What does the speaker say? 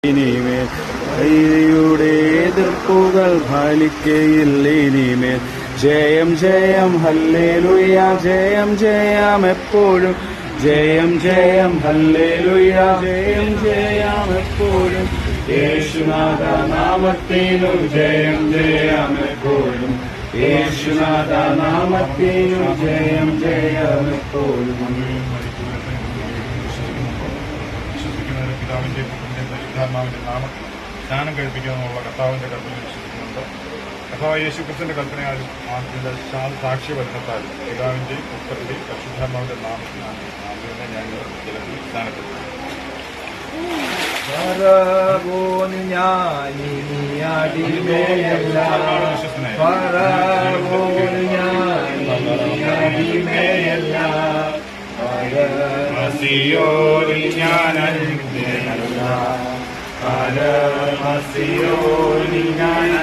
ഇനിമേൽ വൈരിയുടെ എതിർപ്പുകൾ ഫലിക്കയില്ലിനിമേൽ. ജയം ജയം ഹല്ലേലൂയ, ജയം ജയം എപ്പോഴും. ജയം ജയം ഹല്ലേലൂയ, ജയം ജയം എപ്പോഴും. യേശുനാഥ നാമത്തിനു ജയം ജയം എപ്പോഴും. യേശുനാഥ നാമത്തിനു ജയം ജയം എപ്പോഴും. പിതാവിന്റെ പുത്രന്റെ പരിശുദ്ധാത്മാവിന്റെ നാമത്തിൽ സ്നാനം കഴിപ്പിക്കാമെന്നുള്ള കർത്താവിന്റെ കൽപ്പന വിശ്വസിക്കുന്നുണ്ട്. കർത്താവ് യേശു ക്രിസ്തുവിന്റെ കൽപ്പനയാലും ആദ്യത്തെ സാക്ഷ്യവചനത്താലും പിതാവിന്റെയും പുത്രന്റെയും പരിശുദ്ധാത്മാവിന്റെ നാമത്തിലാണ് ആദ്യമേ ഞാൻ ജലത്തിൽ സ്നാനപ്പെടുത്തുന്നത്. മസിയോനിൽ ഞാൻ അന്യനല്ല, മസിയോനിൽ ഞാൻ